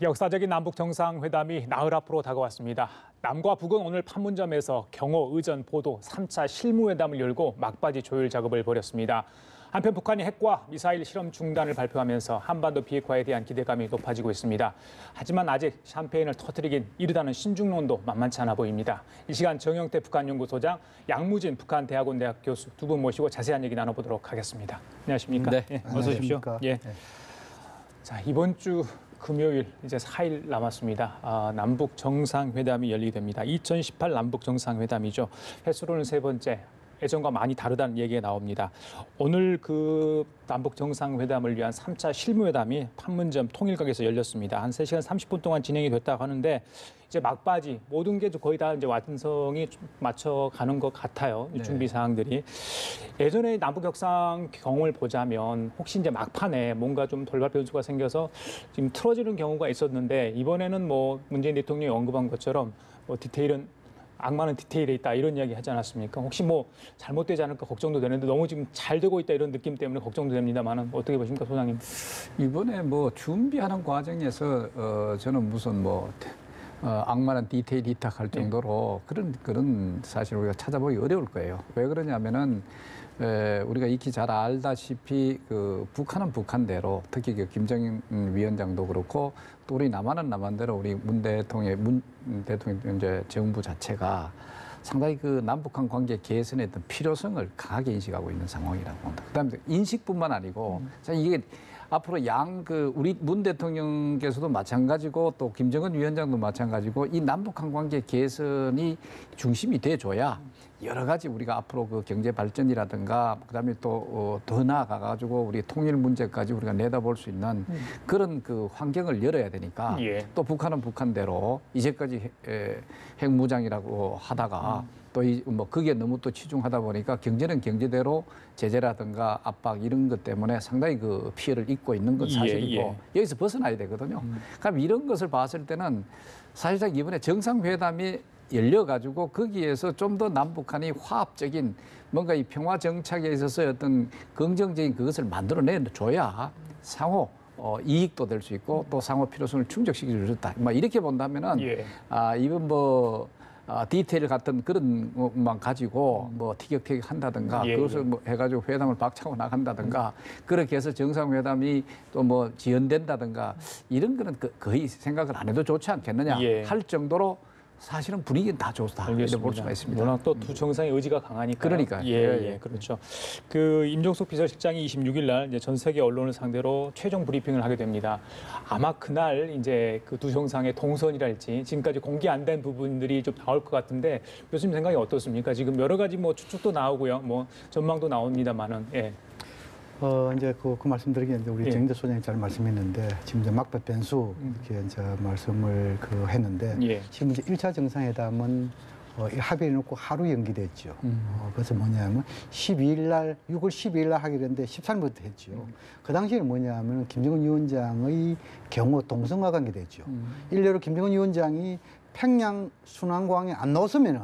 역사적인 남북 정상회담이 나흘 앞으로 다가왔습니다. 남과 북은 오늘 판문점에서 경호, 의전, 보도 3차 실무회담을 열고 막바지 조율 작업을 벌였습니다. 한편 북한이 핵과 미사일 실험 중단을 발표하면서 한반도 비핵화에 대한 기대감이 높아지고 있습니다. 하지만 아직 샴페인을 터뜨리긴 이르다는 신중론도 만만치 않아 보입니다. 이 시간 정영태 북한연구소장, 양무진 북한대학원 대학 교수 두 분 모시고 자세한 얘기 나눠보도록 하겠습니다. 안녕하십니까? 네. 예, 어서 오십시오. 예. 자, 이번 주 금요일 이제 4일 남았습니다. 남북 정상회담이 열리게 됩니다. 2018 남북 정상회담이죠. 횟수로는 세 번째. 예전과 많이 다르다는 얘기가 나옵니다. 오늘 그 남북 정상회담을 위한 3차 실무회담이 판문점 통일각에서 열렸습니다. 한 3시간 30분 동안 진행이 됐다고 하는데 이제 막바지 모든 게 거의 다 이제 완성이 맞춰가는 것 같아요. 네. 준비 사항들이. 예전에 남북 협상 경험을 보자면 혹시 이제 막판에 뭔가 좀 돌발 변수가 생겨서 지금 틀어지는 경우가 있었는데 이번에는 뭐 문재인 대통령이 언급한 것처럼 뭐 디테일은 악마는 디테일에 있다 이런 이야기 하지 않았습니까? 혹시 뭐 잘못되지 않을까 걱정도 되는데 너무 지금 잘 되고 있다 이런 느낌 때문에 걱정도 됩니다만은 어떻게 보십니까, 소장님? 이번에 뭐 준비하는 과정에서 저는 무슨 뭐 악마는 디테일 이탁할 정도로 그런 사실 우리가 찾아보기 어려울 거예요. 왜 그러냐면은 우리가 익히 잘 알다시피 그 북한은 북한대로 특히 그 김정인 위원장도 그렇고 또 우리 남한은 남한대로 우리 문 대통령 이제 정부 자체가 상당히 그 남북한 관계 개선에 어떤 필요성을 강하게 인식하고 있는 상황이라고 봅니다. 그다음에 인식뿐만 아니고 이게 앞으로 우리 문 대통령께서도 마찬가지고 또 김정은 위원장도 마찬가지고 이 남북한 관계 개선이 중심이 돼줘야 여러 가지 우리가 앞으로 그 경제 발전이라든가 그다음에 또 더 나아가가지고 우리 통일 문제까지 우리가 내다볼 수 있는 그런 그 환경을 열어야 되니까 또 북한은 북한대로 이제까지 핵무장이라고 하다가 또 뭐 그게 너무 또 치중하다 보니까 경제는 경제대로 제재라든가 압박 이런 것 때문에 상당히 그 피해를 입고 있는 건 사실이고 여기서 벗어나야 되거든요. 그럼 이런 것을 봤을 때는 사실상 이번에 정상회담이 열려가지고 거기에서 좀 더 남북한이 화합적인 뭔가 이 평화 정착에 있어서 어떤 긍정적인 그것을 만들어내줘야 상호 이익도 될 수 있고 또 상호 필요성을 충족시킬 수 있다. 뭐 이렇게 본다면은 이번 뭐 디테일 같은 그런 것만 가지고 뭐 티격태격 한다든가 그것을 뭐 해가지고 회담을 박차고 나간다든가 그렇게 해서 정상회담이 또 뭐 지연된다든가 이런 거는 거의 생각을 안 해도 좋지 않겠느냐 할 정도로 사실은 분위기는 다 좋다 이렇게 볼 수가 있습니다. 워낙 또 두 정상의 의지가 강하니까. 그러니까 그렇죠. 그 임종석 비서실장이 26일 날 이제 전 세계 언론을 상대로 최종 브리핑을 하게 됩니다. 아마 그날 이제 그 두 정상의 동선이랄지 지금까지 공개 안 된 부분들이 좀 나올 것 같은데 교수님 생각이 어떻습니까? 지금 여러 가지 뭐 추측도 나오고요, 뭐 전망도 나옵니다만은. 이제 그 말씀드리기에 우리 정인대 소장이 잘 말씀했는데 지금 이제 막판 변수 이렇게 이제 말씀을 했는데 지금 이제 1차 정상회담은 합의를 놓고 하루 연기됐죠. 그래서 뭐냐면 6월 12일 날 하기로 했는데 13일부터 했죠. 그 당시에는 뭐냐면 김정은 위원장의 경우 동성과 관계됐죠. 일례로 김정은 위원장이 평양 순환공항에 안 나왔으면은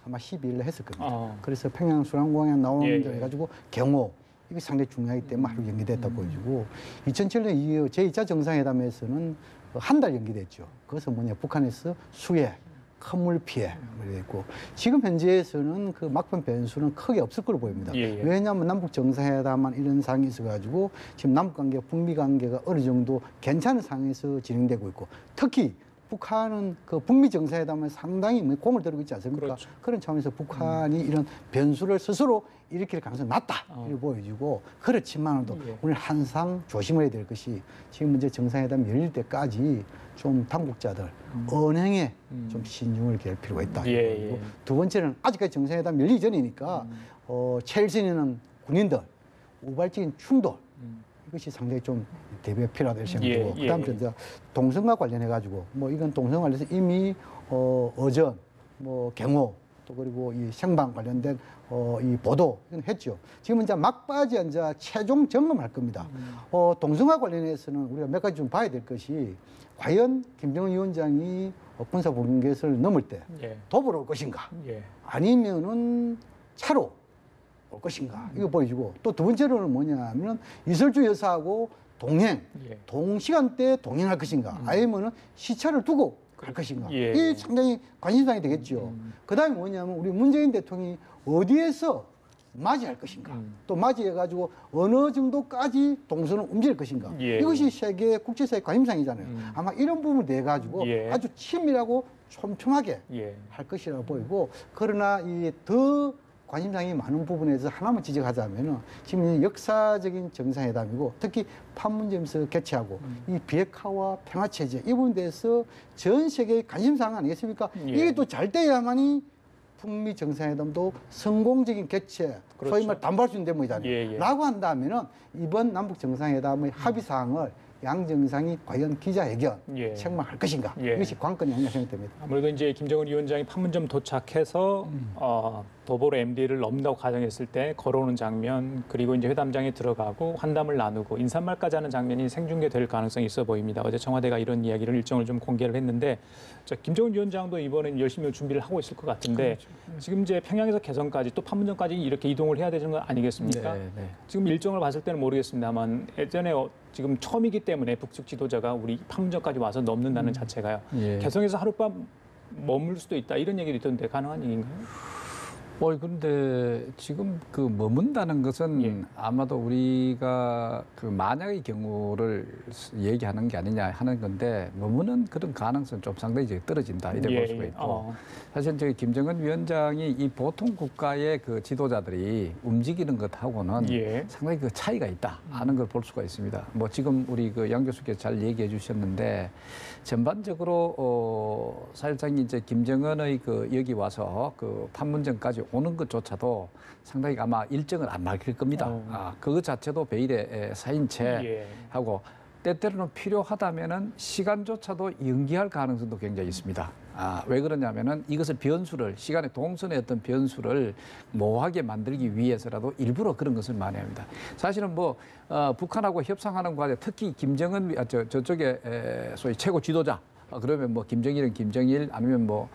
아마 12일 날 했을 겁니다. 그래서 평양 순환공항에 나오는 데 해가지고 경호 이게 상당히 중요하기 때문에 하루 연기됐다 보여지고 2007년 제2차 정상회담에서는 한 달 연기됐죠. 그것은 뭐냐 북한에서 수해, 큰물 피해 그랬고 지금 현재에서는 그 막판 변수는 크게 없을 거로 보입니다. 왜냐하면 남북 정상회담만 이런 상황이 있어가지고 지금 남북 관계, 북미 관계가 어느 정도 괜찮은 상황에서 진행되고 있고 특히 북한은 그 북미 정상회담에 상당히 공을 들이고 있지 않습니까? 그렇죠. 그런 차원에서 북한이 이런 변수를 스스로 일으킬 가능성이 낮다 이렇게 보여지고 그렇지만도 오늘 항상 조심해야 될 것이 지금 이제 정상회담 열릴 때까지 좀 당국자들 언행에 좀 신중을 기할 필요가 있다. 그리고 두 번째는 아직까지 정상회담 열리기 전이니까 체일선 있는 군인들 우발적인 충돌 이것이 상당히 좀 대비가 필요하다고 생각되고 그다음에 이제 동성과 관련해 가지고 뭐 이건 동성 관련해서 이미 어전 뭐 경호 또 그리고 이 생방 관련된 이 보도 이건 했죠. 지금 이제 막바지 이제 최종 점검할 겁니다. 동성과 관련해서는 우리가 몇 가지 좀 봐야 될 것이 과연 김정은 위원장이 군사 분계선을 넘을 때 도보로 올 것인가 아니면은 차로 올 것인가 이거 보여주고 또 두 번째로는 뭐냐면 이설주 여사하고 동행, 예. 동시간대에 동행할 것인가, 아니면은 시차를 두고 갈 것인가. 예. 이게 상당히 관심사항이 되겠죠. 그다음에 뭐냐면 우리 문재인 대통령이 어디에서 맞이할 것인가, 또 맞이해가지고 어느 정도까지 동선을 움직일 것인가. 예. 이것이 세계 국제사회 관심사항이잖아요. 아마 이런 부분을 내 가지고 예. 아주 치밀하고 촘촘하게 예. 할 것이라고 보이고, 그러나 이 더 관심사항이 많은 부분에서 하나만 지적하자면은 지금 이 역사적인 정상회담이고, 특히 판문점에서 개최하고 이 비핵화와 평화체제 이 부분에 대해서 전 세계의 관심사항 아니겠습니까? 예. 이게 또 잘 돼야만이 북미 정상회담도 성공적인 개최, 그렇죠. 소위 말 담보할 수 있는 대목이잖아요. 예, 예. 라고 한다면은 이번 남북 정상회담의 합의 사항을 양 정상이 과연 기자회견 예. 책망할 것인가, 예. 이것이 관건이 아니라 생각됩니다. 아무래도 이제 김정은 위원장이 판문점 도착해서 도보로 MD를 넘는다고 가정했을 때 걸어오는 장면, 그리고 이제 회담장에 들어가고 환담을 나누고 인사말까지 하는 장면이 생중계될 가능성이 있어 보입니다. 어제 청와대가 이런 이야기를 일정을 좀 공개를 했는데, 김정은 위원장도 이번엔 열심히 준비를 하고 있을 것 같은데, 그렇죠. 지금 이제 평양에서 개성까지 또 판문점까지 이렇게 이동을 해야 되는 거 아니겠습니까? 네, 네. 지금 일정을 봤을 때는 모르겠습니다만 예전에 지금 처음이기 때문에 북측 지도자가 우리 판문점까지 와서 넘는다는 자체가요. 예. 개성에서 하룻밤 머물 수도 있다 이런 얘기도 있던데 가능한 얘기인가요? 그런데 지금 그 머문다는 것은 예. 아마도 우리가 그 만약의 경우를 얘기하는 게 아니냐 하는 건데, 머무는 그런 가능성 좀 상당히 이제 떨어진다 이래 볼 수가 있고, 사실 저희 김정은 위원장이 이 보통 국가의 그 지도자들이 움직이는 것하고는 예. 상당히 그 차이가 있다 하는 걸 볼 수가 있습니다. 뭐 지금 우리 그 양 교수께서 잘 얘기해 주셨는데, 전반적으로 사실상 이제 김정은의 그 여기 와서 그 판문점까지 오는 것조차도 상당히 아마 일정을 안 맡길 겁니다. 그것 자체도 베일에 쌓인 채 하고, 때때로는 필요하다면은 시간조차도 연기할 가능성도 굉장히 있습니다. 왜 그러냐면은 이것을 변수를, 시간의 동선의 어떤 변수를 모호하게 만들기 위해서라도 일부러 그런 것을 많이 합니다. 사실은 뭐 북한하고 협상하는 과정, 특히 김정은 저쪽에 소위 최고 지도자, 그러면 뭐 김정일은 김정일, 아니면 뭐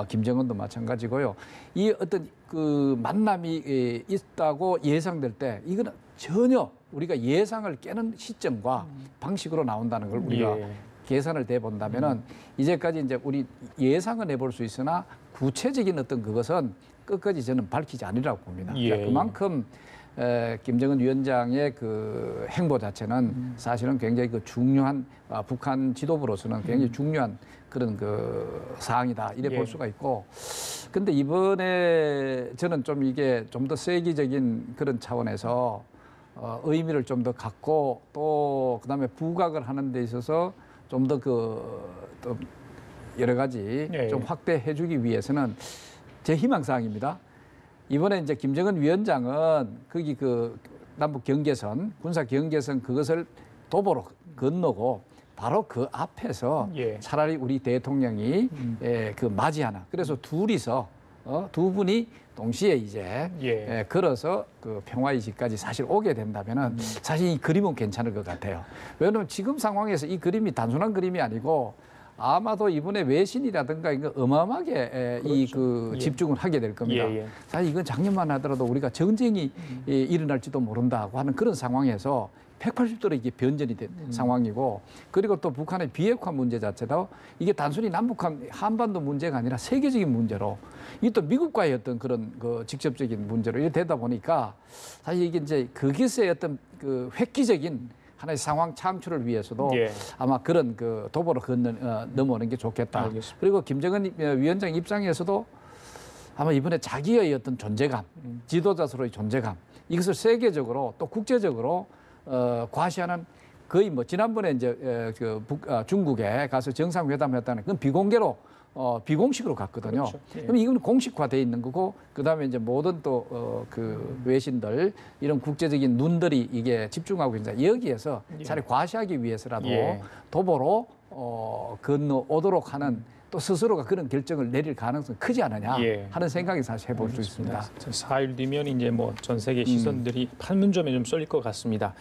김정은도 마찬가지고요. 이 어떤 그 만남이 있다고 예상될 때, 이거는 전혀 우리가 예상을 깨는 시점과 방식으로 나온다는 걸 우리가 계산을 대 본다면은, 이제까지 이제 우리 예상은 해볼 수 있으나 구체적인 어떤 그것은 끝까지 저는 밝히지 않으리라고 봅니다. 그러니까 그만큼 김정은 위원장의 그 행보 자체는 사실은 굉장히 그 중요한, 북한 지도부로서는 굉장히 중요한 그런 그 사항이다 이래 볼 수가 있고, 근데 이번에 저는 좀 이게 좀 더 세계적인 그런 차원에서 의미를 좀 더 갖고, 또 그다음에 부각을 하는 데 있어서 좀 더 또 여러 가지 좀 확대해 주기 위해서는 제 희망사항입니다. 이번에 이제 김정은 위원장은 거기 그 남북 경계선, 군사 경계선 그것을 도보로 건너고 바로 그 앞에서 차라리 우리 대통령이 그 맞이하나. 그래서 둘이서 두 분이 동시에 이제 걸어서 그 평화의식까지 사실 오게 된다면은 사실 이 그림은 괜찮을 것 같아요. 왜냐하면 지금 상황에서 이 그림이 단순한 그림이 아니고, 아마도 이번에 외신이라든가 이거 어마어마하게 이 그 집중을 하게 될 겁니다. 사실 이건 작년만 하더라도 우리가 전쟁이 일어날지도 모른다고 하는 그런 상황에서 180도로 이게 변전이 된 상황이고, 그리고 또 북한의 비핵화 문제 자체도 이게 단순히 남북한 한반도 문제가 아니라 세계적인 문제로, 이게 또 미국과의 어떤 그런 그 직접적인 문제로 이렇게 되다 보니까, 사실 이게 이제 거기서의 어떤 그 획기적인 하나의 상황 창출을 위해서도 아마 그런 그 도보로 넘어오는 게 좋겠다. 알겠습니다. 그리고 김정은 위원장 입장에서도 아마 이번에 자기의 어떤 존재감, 지도자로서의 존재감, 이것을 세계적으로 또 국제적으로 과시하는, 거의 뭐 지난번에 이제 중국에 가서 정상회담했다는 그건 비공개로 비공식으로 갔거든요. 그렇죠. 그럼 이건 공식화돼 있는 거고, 그다음에 이제 모든 또 그 외신들, 이런 국제적인 눈들이 이게 집중하고 있는데, 여기에서 차라리 과시하기 위해서라도 도보로 건너오도록 하는, 또 스스로가 그런 결정을 내릴 가능성이 크지 않느냐 하는 생각이 사실 해볼 수 있습니다. 4일 뒤면 이제 뭐 전 세계 시선들이 판문점에 좀 쏠릴 것 같습니다.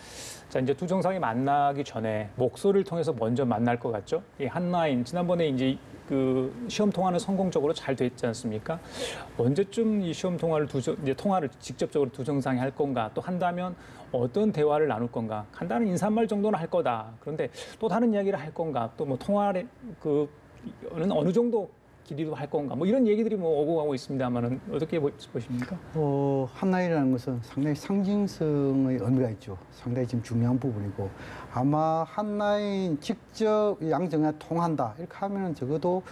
자, 이제 두 정상이 만나기 전에 목소리를 통해서 먼저 만날 것 같죠? 이 한라인, 지난번에 이제 그 시험 통화는 성공적으로 잘 됐지 않습니까? 언제쯤 이 시험 통화를 이제 통화를 직접적으로 두 정상이 할 건가? 또 한다면 어떤 대화를 나눌 건가? 간단한 인사말 정도는 할 거다. 그런데 또 다른 이야기를 할 건가? 또 뭐 통화를 그는 어느 정도 길이로 할 건가? 뭐 이런 얘기들이 뭐 오고 가고 있습니다만은 어떻게 보십니까? 한나일이라는 것은 상당히 상징성의 의미가 있죠. 상당히 지금 중요한 부분이고 아마 한나일 직접 양정에 통한다 이렇게 하면은 적어도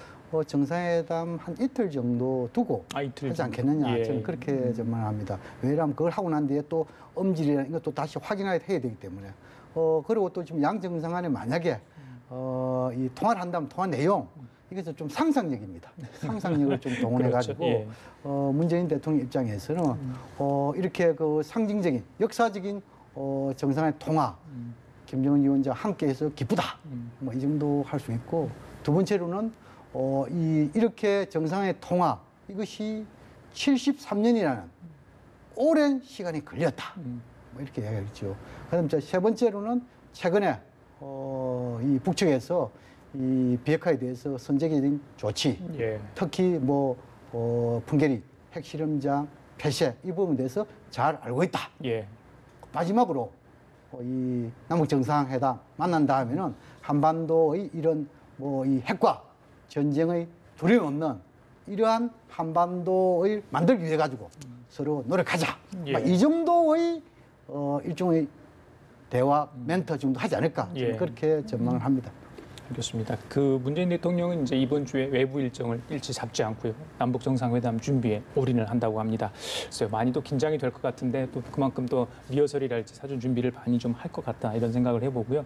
정상회담 한 이틀 정도 두고 이틀 하지 정도. 않겠느냐 예. 저는 그렇게 전망합니다. 왜냐하면 그걸 하고 난 뒤에 또 엄질이라는 것도 다시 확인해야 되기 때문에 그리고 또 지금 양 정상 간에 만약에 이 통화를 한다면 통화 내용 이것은 좀 상상력입니다. 상상력을 좀 동원해가지고 그렇죠. 예. 문재인 대통령 입장에서는 이렇게 그 상징적인 역사적인 정상의 통화 김정은 위원장 함께해서 기쁘다. 뭐 이 정도 할 수 있고 두 번째로는 이렇게 정상의 통화 이것이 73년이라는 오랜 시간이 걸렸다. 뭐 이렇게 이야기했죠. 그다음 세 번째로는 최근에 이 북측에서 이 비핵화에 대해서 선제적인 조치, 예. 특히 뭐 풍계리 핵실험장 폐쇄 이 부분에 대해서 잘 알고 있다. 예. 마지막으로 이 남북 정상회담 만난 다음에는 한반도의 이런 뭐 이 핵과 전쟁의 두려움 없는 이러한 한반도를 만들기 위해 가지고 서로 노력하자. 예. 이 정도의 일종의 대화 멘트 정도 하지 않을까 저는 예. 그렇게 전망을 합니다. 알겠습니다. 그 문재인 대통령은 이제 이번 주에 외부 일정을 일치 잡지 않고요. 남북 정상회담 준비에 올인을 한다고 합니다. 그래서 많이 또 긴장이 될 것 같은데 또 그만큼 또 리허설이랄지 사전 준비를 많이 좀 할 것 같다 이런 생각을 해보고요.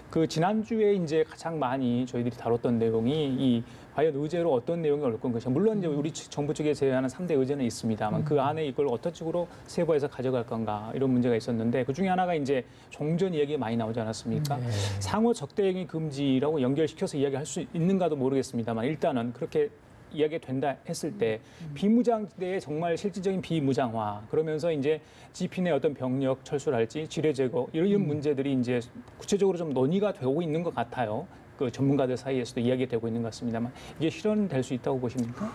그 지난주에 이제 가장 많이 저희들이 다뤘던 내용이 이 과연 의제로 어떤 내용이 올 것인가. 물론 이제 우리 정부 측에 제안한 3대 의제는 있습니다만 그 안에 이걸 어떤 식으로 세부해서 가져갈 건가 이런 문제가 있었는데 그 중에 하나가 이제 종전 얘기가 많이 나오지 않았습니까? 상호 적대행위 금지라고 연결시켜서 이야기할 수 있는가도 모르겠습니다만 일단은 그렇게 이야기가 된다 했을 때 비무장지대의 정말 실질적인 비무장화 그러면서 이제 지피 내 어떤 병력 철수랄지 지뢰 제거 이런 문제들이 이제 구체적으로 좀 논의가 되고 있는 것 같아요. 그 전문가들 사이에서도 이야기되고 있는 것 같습니다만 이게 실현될 수 있다고 보십니까?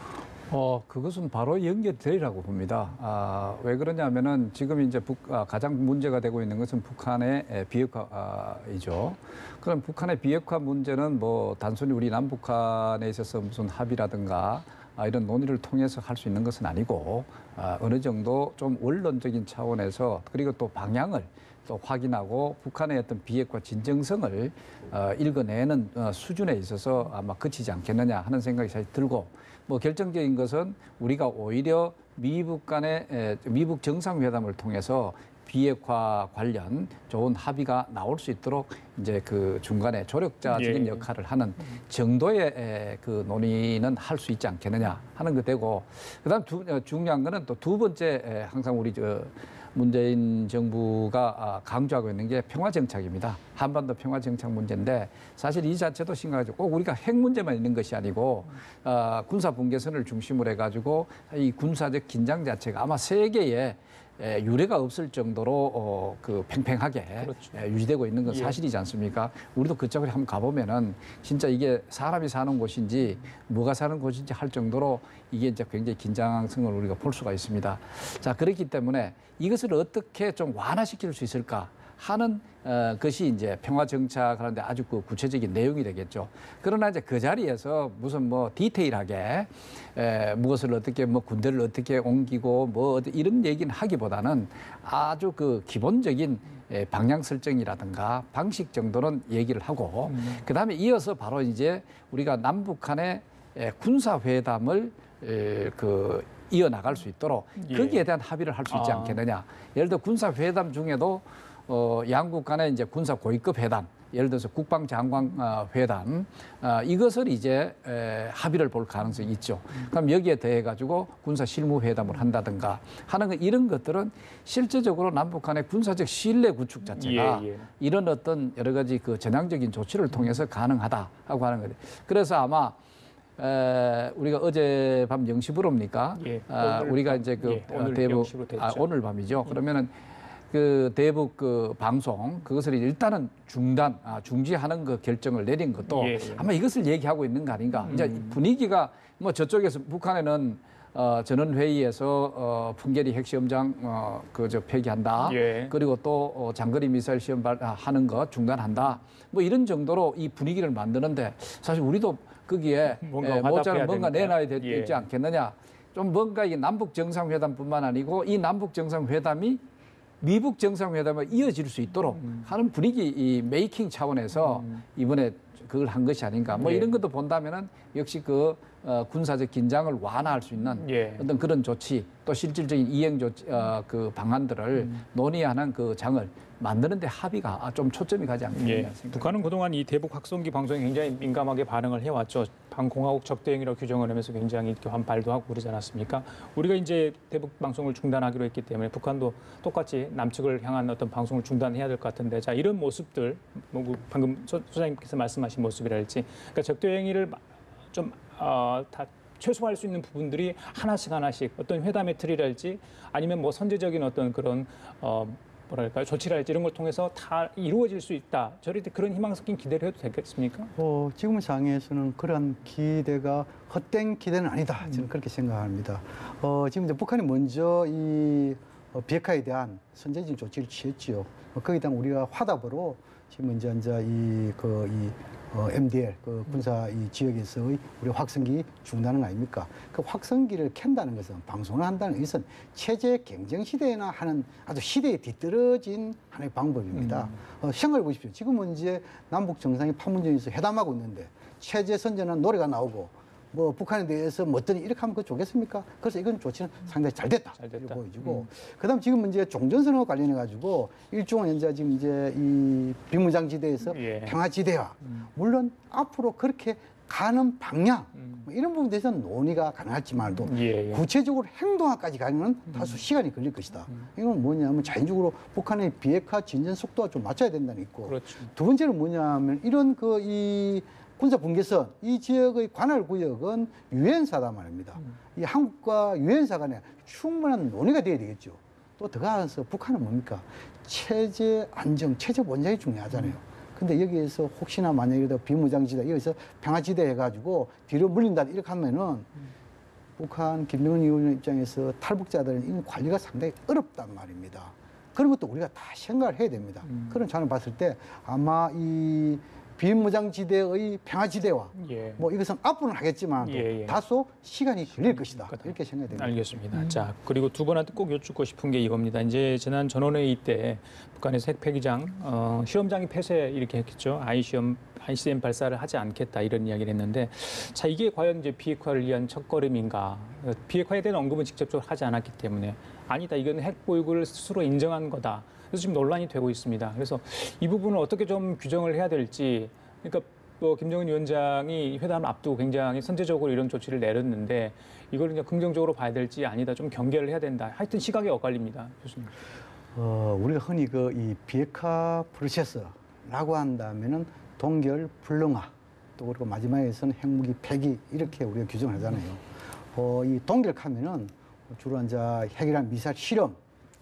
그것은 바로 연결되리라고 봅니다. 왜 그러냐면은 지금 이제 가장 문제가 되고 있는 것은 북한의 비핵화이죠. 그럼 북한의 비핵화 문제는 뭐 단순히 우리 남북한에 있어서 무슨 합의라든가 이런 논의를 통해서 할 수 있는 것은 아니고 어느 정도 좀 원론적인 차원에서 그리고 또 방향을 또 확인하고 북한의 어떤 비핵화 진정성을 읽어내는 수준에 있어서 아마 그치지 않겠느냐 하는 생각이 사실 들고 뭐 결정적인 것은 우리가 오히려 미북 정상회담을 통해서 비핵화 관련 좋은 합의가 나올 수 있도록 이제 그 중간에 조력자적인 역할을 하는 정도의 그 논의는 할 수 있지 않겠느냐 하는 것 되고 그다음 중요한 거는 또 두 번째 항상 우리 문재인 정부가 강조하고 있는 게 평화정착입니다. 한반도 평화정착 문제인데 사실 이 자체도 심각하죠. 꼭 우리가 핵 문제만 있는 것이 아니고 군사 분계선을 중심으로 해가지고 이 군사적 긴장 자체가 아마 세계에 유례가 없을 정도로 그 팽팽하게 그렇죠. 유지되고 있는 건 사실이지 않습니까? 우리도 그쪽으로 한번 가보면은 진짜 이게 사람이 사는 곳인지 뭐가 사는 곳인지 할 정도로 이게 이제 굉장히 긴장성을 우리가 볼 수가 있습니다. 자, 그렇기 때문에 이것을 어떻게 좀 완화시킬 수 있을까 하는 것이 이제 평화 정착하는데 아주 그 구체적인 내용이 되겠죠. 그러나 이제 그 자리에서 무슨 뭐 디테일하게 무엇을 어떻게 뭐 군대를 어떻게 옮기고 뭐 이런 얘기는 하기보다는 아주 그 기본적인 방향 설정이라든가 방식 정도는 얘기를 하고 그다음에 이어서 바로 이제 우리가 남북한의 군사 회담을 이어나갈 수 있도록 거기에 대한 합의를 할 수 있지 않겠느냐. 예를 들어 군사 회담 중에도 양국 간의 이제 군사 고위급 회담, 예를 들어서 국방장관 회담, 이것을 이제 합의를 볼 가능성이 있죠. 그럼 여기에 대해 가지고 군사 실무 회담을 한다든가 하는 거 이런 것들은 실제적으로 남북 간의 군사적 신뢰 구축 자체가 이런 어떤 여러 가지 그 전향적인 조치를 통해서 가능하다고 하는 거예요. 그래서 아마 우리가 어젯밤 0시 불입니까? 우리가 이제 그 오늘 대부 영시로 됐죠. 오늘 밤이죠. 그러면은 그 대북 그 방송 그것을 일단은 중지하는 그 결정을 내린 것도 예. 아마 이것을 얘기하고 있는 거 아닌가. 이제 분위기가 뭐 저쪽에서 북한에는 전원 회의에서 풍계리 핵시험장 그저 폐기한다. 예. 그리고 또 장거리 미사일 시험 하는 거 중단한다. 뭐 이런 정도로 이 분위기를 만드는데 사실 우리도 거기에 모자는 뭔가 내놔야 되지 않겠느냐. 좀 뭔가 이 남북 정상회담뿐만 아니고 이 남북 정상회담이 미북 정상회담에 이어질 수 있도록 하는 분위기 이 메이킹 차원에서 이번에 그걸 한 것이 아닌가. 뭐 이런 것도 본다면은 역시 그 군사적 긴장을 완화할 수 있는 어떤 그런 조치 또 실질적인 이행 조치 그 방안들을 논의하는 그 장을 만드는데 합의가 좀 초점이 가지 않겠나 생각합니다. 북한은 그동안 이 대북 확성기 방송에 굉장히 민감하게 반응을 해왔죠. 반공화국 적대행위라고 규정을 하면서 굉장히 반발도 하고 그러지 않았습니까? 우리가 이제 대북 방송을 중단하기로 했기 때문에 북한도 똑같이 남측을 향한 어떤 방송을 중단해야 될 것 같은데, 자 이런 모습들, 뭐 방금 소장님께서 말씀하신 모습이랄지, 그러니까 적대행위를 좀 다 최소화할 수 있는 부분들이 하나씩 어떤 회담의 틀이랄지 아니면 뭐 선제적인 어떤 그런 뭐랄까요, 조치랄지 이런 걸 통해서 다 이루어질 수 있다. 저희 그런 희망 섞인 기대를 해도 되겠습니까? 지금 상황에서는 그런 기대가 헛된 기대는 아니다. 저는 그렇게 생각합니다. 지금 이제 북한이 먼저 이 비핵화에 대한 선제적인 조치를 취했지요. 거기다 우리가 화답으로 지금 이제 MDL 그 군사 이 지역에서의 우리 확성기 중단하는 거 아닙니까? 그 확성기를 켠다는 것은 방송을 한다는 것은 체제 경쟁 시대에나 하는 아주 시대에 뒤떨어진 하나의 방법입니다. 생각해 보십시오. 지금은 이제 남북 정상이 판문점에서 회담하고 있는데 체제 선전한 노래가 나오고 뭐 북한에 대해서 뭐더니 이렇게 하면 그거 좋겠습니까? 그래서 이건 조치는 상당히 잘 됐다. 이렇게 보여주고 그다음 지금 이제 종전선언과 관련해 가지고 일종의 현재 지금 이제 이 비무장지대에서 평화지대화 물론 앞으로 그렇게 가는 방향 뭐 이런 부분에 대해서는 논의가 가능할지만도 구체적으로 행동화까지 가면 다소 시간이 걸릴 것이다. 이건 뭐냐면 자연적으로 북한의 비핵화 진전 속도가 좀 맞춰야 된다는 게 있고 그렇죠. 두 번째는 뭐냐면 이런 이 군사 분계선 이 지역의 관할 구역은 유엔사다 말입니다. 이 한국과 유엔사 간에 충분한 논의가 돼야 되겠죠. 또 더 나아가서 북한은 뭡니까? 체제 안정, 체제 원장이 중요하잖아요. 근데 여기에서 혹시나 만약에 비무장지대 여기서 평화지대 해가지고 뒤로 물린다 이렇게 하면은 북한 김정은 위원 입장에서 탈북자들은 이 관리가 상당히 어렵단 말입니다. 그런 것도 우리가 다 생각을 해야 됩니다. 그런 차원을 봤을 때 아마 이 비무장지대의 평화지대화 뭐 이것은 앞으로는 하겠지만 다소 시간이 걸릴 것이다. 이렇게 생각이 됩니다. 알겠습니다. 자 그리고 두 분한테 꼭 여쭙고 싶은 게 이겁니다. 이제 지난 전원회의 때 북한에서 핵폐기장 실험장이 폐쇄 이렇게 했겠죠. ICBM 발사를 하지 않겠다 이런 이야기를 했는데 자 이게 과연 이제 비핵화를 위한 첫걸음인가? 비핵화에 대한 언급은 직접적으로 하지 않았기 때문에 아니다. 이건 핵 보유국을 스스로 인정한 거다. 그래서 지금 논란이 되고 있습니다. 그래서 이 부분을 어떻게 좀 규정을 해야 될지, 그러니까 뭐 김정은 위원장이 회담을 앞두고 굉장히 선제적으로 이런 조치를 내렸는데 이걸 그냥 긍정적으로 봐야 될지 아니다 좀 경계를 해야 된다. 하여튼 시각이 엇갈립니다, 교수님. 우리가 흔히 이 비핵화 프로세스라고 한다면은 동결 불능화 또 그리고 마지막에서는 핵무기 폐기 이렇게 우리가 규정을 하잖아요. 이 동결하면은 주로 이제 핵이란 미사일 실험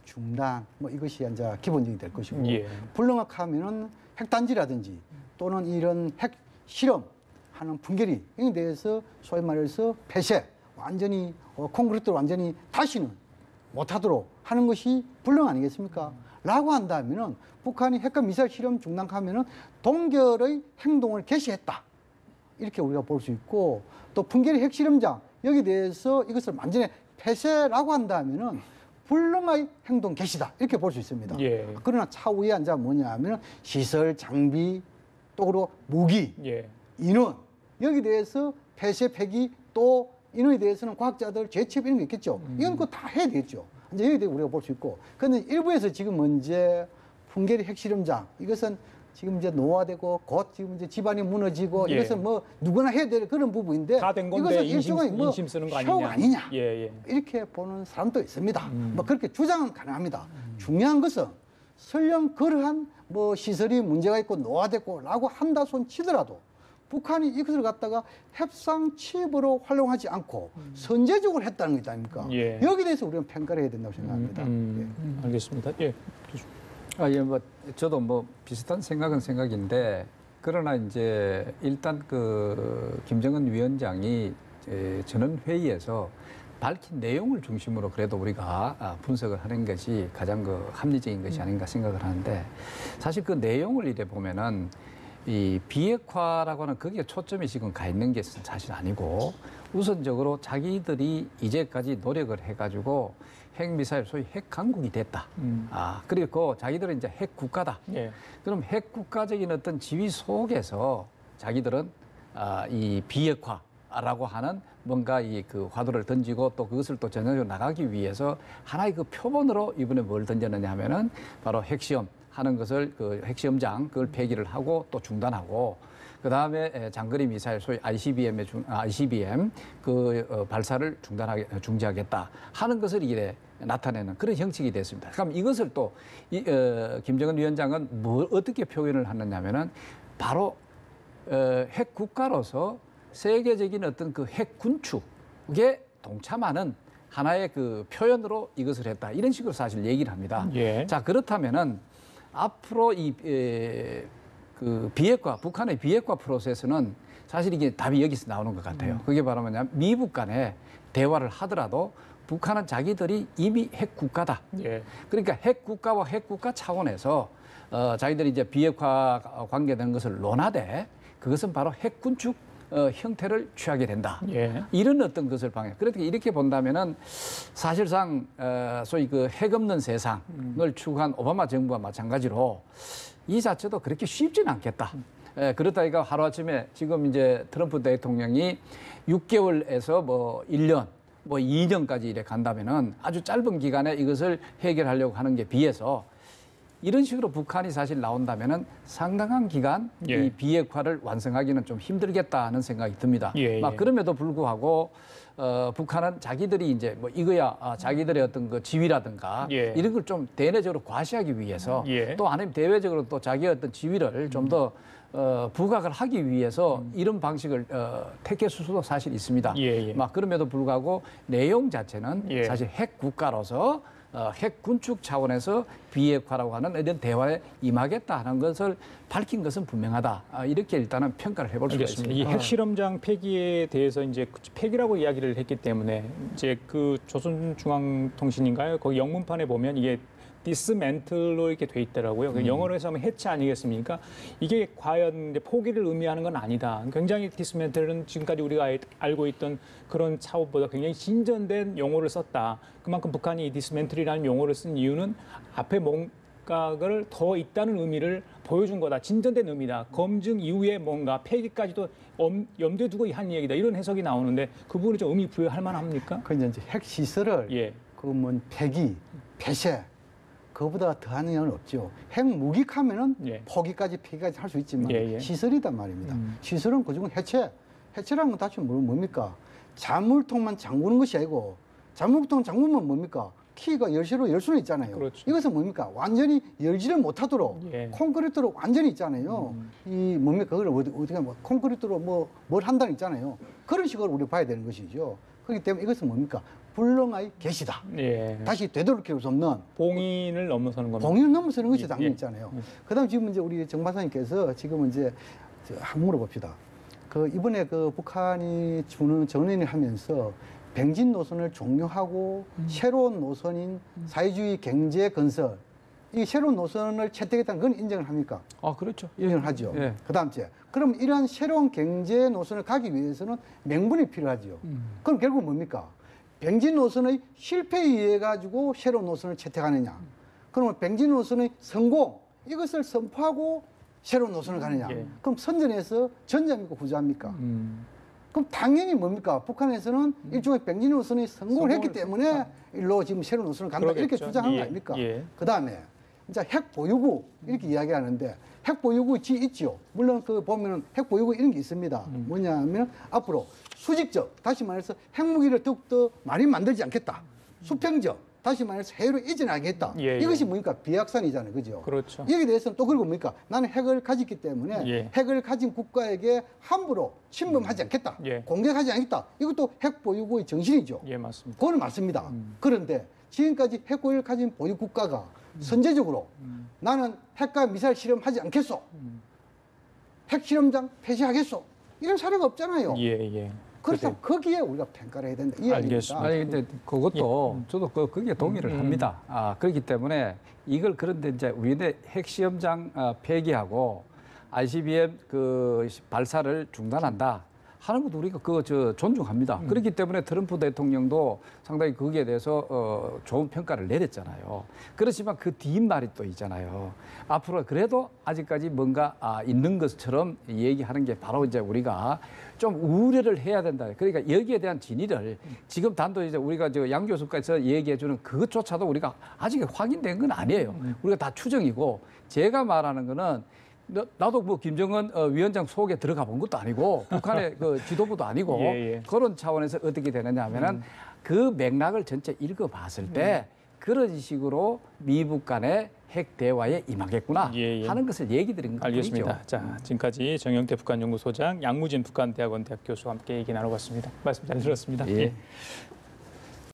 중단 뭐 이것이 이제 기본적이 될 것이고 불능화하면은 핵단지라든지 또는 이런 핵 실험하는 풍계리 이에 대해서 소위 말해서 폐쇄 완전히 콘크리트로 완전히 다시는 못하도록 하는 것이 불능 아니겠습니까? 라고 한다면은 북한이 핵과 미사일 실험 중단하면은 동결의 행동을 개시했다 이렇게 우리가 볼 수 있고 또 풍계리 핵실험장 여기 대해서 이것을 완전히 폐쇄라고 한다면은 불능의 행동 개시다 이렇게 볼 수 있습니다. 그러나 차후에 이제 뭐냐 하면 시설, 장비, 또 그리고 무기, 인원 여기 대해서 폐쇄, 폐기 또 인원에 대해서는 과학자들 재취업 이런 게 있겠죠. 이건 그거 다 해야 되겠죠. 이제 여기 대해 우리가 볼 수 있고. 그런데 일부에서 지금 문제 풍계리 핵실험장 이것은 지금 이제 노화되고 곧 지금 이제 집안이 무너지고 이것은 뭐 누구나 해야 될 그런 부분인데 다 된 건데 인심 쓰는 거 아니냐. 이렇게 보는 사람도 있습니다. 뭐 그렇게 주장은 가능합니다. 중요한 것은 설령 그러한 뭐 시설이 문제가 있고 노화됐고라고 한다 손 치더라도 북한이 이것을 갖다가 협상 칩으로 활용하지 않고 선제적으로 했다는 것 아닙니까? 예. 여기에 대해서 우리는 평가를 해야 된다고 생각합니다. 알겠습니다. 예. 예, 뭐 저도 뭐 비슷한 생각은 생각인데 그러나 이제 일단 그 김정은 위원장이 전원 회의에서 밝힌 내용을 중심으로 그래도 우리가 분석을 하는 것이 가장 그 합리적인 것이 아닌가 생각을 하는데 사실 그 내용을 이래 보면은 이 비핵화라고 하는 거기에 초점이 지금 가 있는 게 사실 아니고 우선적으로 자기들이 이제까지 노력을 해가지고 핵미사일 소위 핵강국이 됐다. 그리고 자기들은 이제 핵국가다. 예. 그럼 핵국가적인 어떤 지위 속에서 자기들은 이 비핵화라고 하는 뭔가 이 그 화두를 던지고 또 그것을 또 전향적으로 나가기 위해서 하나의 그 표본으로 이번에 뭘 던졌느냐 하면은 바로 핵시험 하는 것을 그 핵시험장 그걸 폐기를 하고 또 중단하고 그 다음에 장거리 미사일 소위 ICBM 그 발사를 중지하겠다 하는 것을 이래 나타내는 그런 형식이 됐습니다. 그럼 이것을 또 김정은 위원장은 어떻게 표현을 하느냐면은 바로 핵 국가로서 세계적인 어떤 그 핵 군축에 동참하는 하나의 그 표현으로 이것을 했다 이런 식으로 사실 얘기를 합니다. 예. 자 그렇다면은 앞으로 그 비핵화, 북한의 비핵화 프로세스는 사실 이게 답이 여기서 나오는 것 같아요. 그게 바로 뭐냐면 미북 간에 대화를 하더라도 북한은 자기들이 이미 핵 국가다. 예. 그러니까 핵 국가와 핵 국가 차원에서 자기들이 이제 비핵화 관계된 것을 논하되 그것은 바로 핵 군축 형태를 취하게 된다. 예. 이런 어떤 것을 방해. 그러니까 이렇게 본다면은 사실상 소위 그 핵 없는 세상을 추구한 오바마 정부와 마찬가지로 이 자체도 그렇게 쉽지는 않겠다. 그렇다 이가 하루아침에 지금 이제 트럼프 대통령이 6개월에서 뭐 1년, 뭐 2년까지 이래 간다면은 아주 짧은 기간에 이것을 해결하려고 하는 게 비해서 이런 식으로 북한이 사실 나온다면은 상당한 기간 예. 이 비핵화를 완성하기는 좀 힘들겠다는 생각이 듭니다. 예, 예. 그럼에도 불구하고 북한은 자기들이 이제 뭐 이거야 자기들의 어떤 그 지위라든가 예. 이런 걸 좀 대내적으로 과시하기 위해서 예. 또 아니면 대외적으로 또 자기의 어떤 지위를 좀 더 부각을 하기 위해서 이런 방식을 택했을 수도 사실 있습니다. 예, 예. 그럼에도 불구하고 내용 자체는 예. 사실 핵 국가로서 핵 군축 차원에서 비핵화라고 하는 이런 대화에 임하겠다 하는 것을 밝힌 것은 분명하다. 이렇게 일단은 평가를 해볼 수가 알겠습니다. 있습니다. 이 핵실험장 폐기에 대해서 이제 폐기라고 이야기를 했기 때문에 이제 그 조선중앙통신인가요? 거기 영문판에 보면 이게 디스맨틀로 이렇게 돼 있더라고요. 영어로 해서 하면 해체 아니겠습니까? 이게 과연 이제 포기를 의미하는 건 아니다. 굉장히 디스맨틀은 지금까지 우리가 알고 있던 그런 차원보다 굉장히 진전된 용어를 썼다. 그만큼 북한이 이 디스맨틀이라는 용어를 쓴 이유는 앞에 뭔가를 더 있다는 의미를 보여준 거다. 진전된 의미다. 검증 이후에 뭔가 폐기까지도 염두에 두고 한 얘기다. 이런 해석이 나오는데 그 부분이 좀 의미 부여할 만합니까? 그 이제 핵 시설을 예. 그 뭐 폐기, 폐쇄 그거보다 더한 영향은 없죠. 핵 무기하면은 예. 포기까지 폐기까지 할 수 있지만 예, 예. 시설이단 말입니다. 시설은 그중에 해체. 해체라는 건 다시 뭡니까? 자물통만 잠그는 것이 아니고 자물통 잠그면 뭡니까? 키가 열쇠로 열 수는 있잖아요. 그렇죠. 이것은 뭡니까? 완전히 열지를 못하도록 예. 콘크리트로 완전히 있잖아요. 이 뭡니까? 그걸 어떻게 뭐 콘크리트로 뭘 한다는 있잖아요. 그런 식으로 우리 봐야 되는 것이죠. 그렇기 때문에 이것은 뭡니까? 불능의 개시다. 예. 다시 되돌이킬 수 없는 봉인을 넘어서는 겁니다. 봉인을 넘어서는 것이 예, 당연히 예. 있잖아요. 그다음 지금 이제 우리 정 박사님께서 지금 이제 한번 물어봅시다. 그 이번에 그 북한이 주는 전언을 하면서 병진 노선을 종료하고 새로운 노선인 사회주의 경제 건설 이 새로운 노선을 채택했다는 건 인정을 합니까? 그렇죠. 인정을 하죠. 예. 그다음째 그럼 이러한 새로운 경제 노선을 가기 위해서는 명분이 필요하죠. 그럼 결국 뭡니까? 병진 노선의 실패에 의해 가지고 새로운 노선을 채택하느냐? 그러면 병진 노선의 성공 이것을 선포하고 새로운 노선을 가느냐? 예. 그럼 선전에서 전자입니까 후자입니까? 그럼 당연히 뭡니까? 북한에서는 일종의 병진 노선이 성공을 했기 때문에 일로 지금 새로운 노선을 간다 이렇게 그러겠죠. 주장한 예. 거 아닙니까? 예. 그다음에 이제 핵 보유국 이렇게 이야기하는데 핵 보유국이 있죠. 물론 그 보면은 핵 보유국 이런 게 있습니다. 뭐냐면 앞으로 수직적 다시 말해서 핵무기를 더욱더 많이 만들지 않겠다. 수평적 다시 말해서 해외로 이전하겠다. 예, 예. 이것이 뭡니까? 비약산이잖아요. 그죠? 그렇죠. 여기에 대해서는 또 그리고 뭡니까? 나는 핵을 가졌기 때문에 예. 핵을 가진 국가에게 함부로 침범하지 않겠다. 예. 공격하지 않겠다. 이것도 핵 보유국의 정신이죠. 예, 맞습니다. 그거는 맞습니다. 그런데 지금까지 핵 보유를 가진 보유 국가가 선제적으로 나는 핵과 미사일 실험하지 않겠소. 핵 실험장 폐지하겠소. 이런 사례가 없잖아요. 예, 예. 그래서 거기에 우리가 평가를 해야 된다. 이 알겠습니다. 아니 근데 그것도 저도 거기에 동의를 합니다. 그렇기 때문에 이걸 그런데 이제 우리네 핵시험장 폐기하고 ICBM 그 발사를 중단한다 하는 것도 우리가 존중합니다. 그렇기 때문에 트럼프 대통령도 상당히 거기에 대해서 좋은 평가를 내렸잖아요. 그렇지만 그 뒷말이 또 있잖아요. 앞으로 그래도 아직까지 뭔가 있는 것처럼 얘기하는 게 바로 이제 우리가 좀 우려를 해야 된다. 그러니까 여기에 대한 진위를 지금 단도 이제 우리가 양 교수께서 얘기해 주는 그것조차도 우리가 아직 확인된 건 아니에요. 우리가 다 추정이고 제가 말하는 거는 나도 뭐 김정은 위원장 속에 들어가 본 것도 아니고 북한의 그 지도부도 아니고 예, 예. 그런 차원에서 어떻게 되느냐 하면은 그 맥락을 전체 읽어봤을 때 그런 식으로 미북 간의 핵 대화에 임하겠구나 예, 예. 하는 것을 얘기 드린 거죠. 알겠습니다. 자, 지금까지 정영태 북한연구소장, 양무진 북한대학원 대학 교수와 함께 얘기 나눠봤습니다. 말씀 잘 들었습니다. 예. 예.